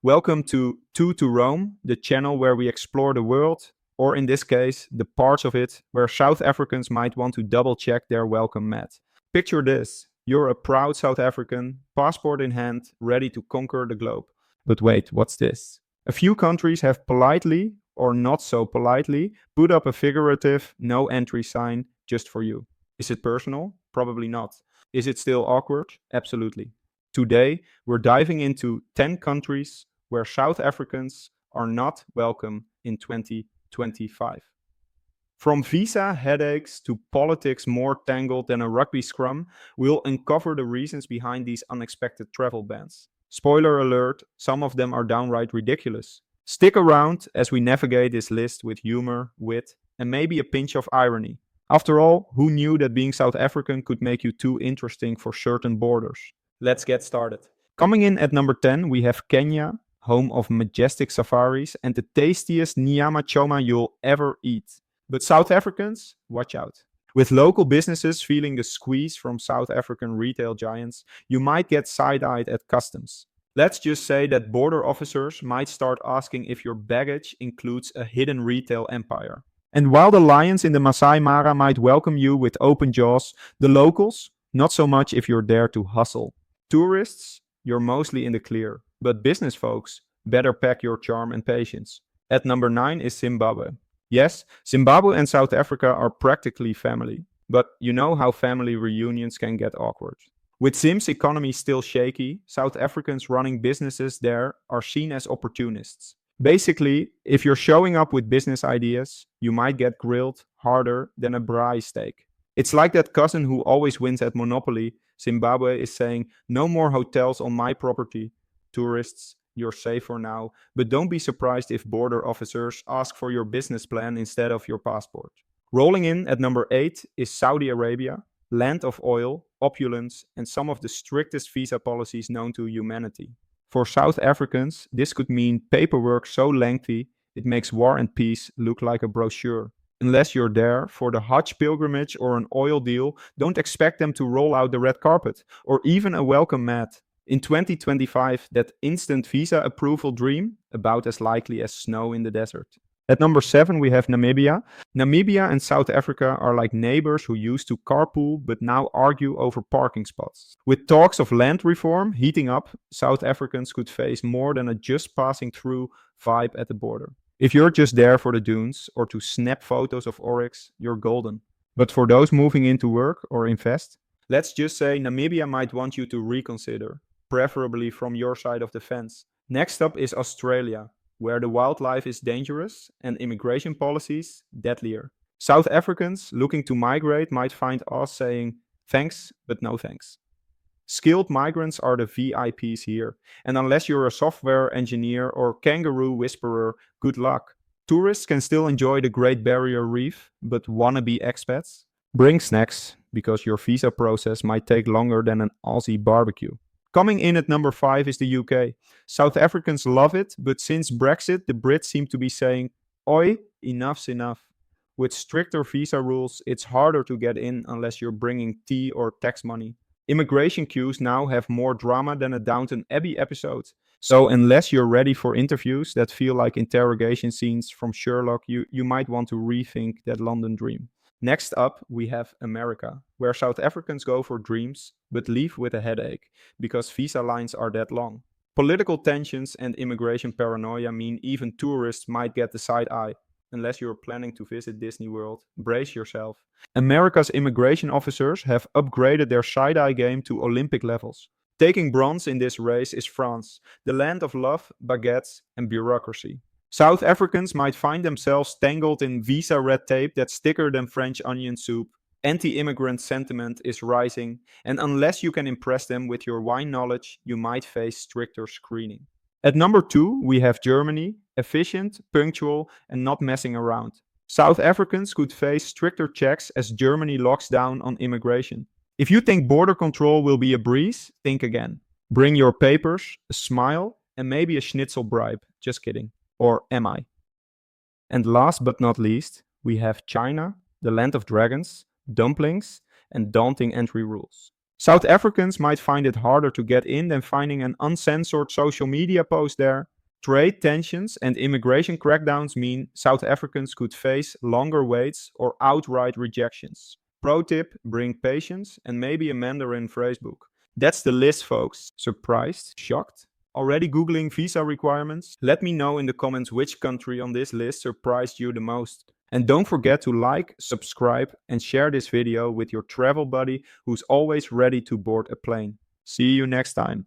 Welcome to Two to Rome, the channel where we explore the world, or in this case, the parts of it where South Africans might want to double check their welcome mat. Picture this: you're a proud South African, passport in hand, ready to conquer the globe. But wait, what's this? A few countries have politely, or not so politely, put up a figurative no entry sign just for you. Is it personal? Probably not. Is it still awkward? Absolutely. Today, we're diving into 10 countries where South Africans are not welcome in 2025. From visa headaches to politics more tangled than a rugby scrum, we'll uncover the reasons behind these unexpected travel bans. Spoiler alert, some of them are downright ridiculous. Stick around as we navigate this list with humor, wit, and maybe a pinch of irony. After all, who knew that being South African could make you too interesting for certain borders? Let's get started. Coming in at number 10, we have Kenya, home of majestic safaris and the tastiest nyama choma you'll ever eat. But South Africans, watch out. With local businesses feeling the squeeze from South African retail giants, you might get side eyed at customs. Let's just say that border officers might start asking if your baggage includes a hidden retail empire. And while the lions in the Masai Mara might welcome you with open jaws, the locals, not so much if you're there to hustle. Tourists, you're mostly in the clear, but business folks, better pack your charm and patience. At number 9 is Zimbabwe. Yes, Zimbabwe and South Africa are practically family, but you know how family reunions can get awkward. With Zim's economy still shaky, South Africans running businesses there are seen as opportunists. Basically, if you're showing up with business ideas, you might get grilled harder than a braai steak. It's like that cousin who always wins at Monopoly. Zimbabwe is saying, no more hotels on my property. Tourists, you're safe for now, but don't be surprised if border officers ask for your business plan instead of your passport. Rolling in at number 8 is Saudi Arabia, land of oil, opulence, and some of the strictest visa policies known to humanity. For South Africans, this could mean paperwork so lengthy it makes War and Peace look like a brochure. Unless you're there for the Hajj pilgrimage or an oil deal, don't expect them to roll out the red carpet or even a welcome mat. In 2025, that instant visa approval dream, about as likely as snow in the desert. At number 7, we have Namibia. Namibia and South Africa are like neighbors who used to carpool but now argue over parking spots. With talks of land reform heating up, South Africans could face more than a just passing through vibe at the border. If you're just there for the dunes or to snap photos of oryx, you're golden. But for those moving in to work or invest, let's just say Namibia might want you to reconsider, preferably from your side of the fence. Next up is Australia, where the wildlife is dangerous and immigration policies deadlier. South Africans looking to migrate might find us saying thanks, but no thanks. Skilled migrants are the VIPs here, and unless you're a software engineer or kangaroo whisperer, good luck. Tourists can still enjoy the Great Barrier Reef, but wannabe expats? Bring snacks, because your visa process might take longer than an Aussie barbecue. Coming in at number 5 is the UK. South Africans love it, but since Brexit, the Brits seem to be saying, oi, enough's enough. With stricter visa rules, it's harder to get in unless you're bringing tea or tax money. Immigration queues now have more drama than a Downton Abbey episode. So, unless you're ready for interviews that feel like interrogation scenes from Sherlock, you might want to rethink that London dream. Next up, we have America, where South Africans go for dreams but leave with a headache because visa lines are that long. Political tensions and immigration paranoia mean even tourists might get the side eye. Unless you're planning to visit Disney World, brace yourself. America's immigration officers have upgraded their side eye game to Olympic levels. Taking bronze in this race is France, the land of love, baguettes, and bureaucracy. South Africans might find themselves tangled in visa red tape that's thicker than French onion soup. Anti immigrant sentiment is rising, and unless you can impress them with your wine knowledge, you might face stricter screening. At number 2, we have Germany, efficient, punctual, and not messing around. South Africans could face stricter checks as Germany locks down on immigration. If you think border control will be a breeze, think again. Bring your papers, a smile, and maybe a schnitzel bribe. Just kidding. Or am I? And last but not least, we have China, the land of dragons, dumplings, and daunting entry rules. South Africans might find it harder to get in than finding an uncensored social media post there. Trade tensions and immigration crackdowns mean South Africans could face longer waits or outright rejections. Pro tip, bring patience and maybe a Mandarin phrasebook. That's the list, folks. Surprised? Shocked? Already Googling visa requirements? Let me know in the comments which country on this list surprised you the most. And don't forget to like, subscribe, and share this video with your travel buddy who's always ready to board a plane. See you next time.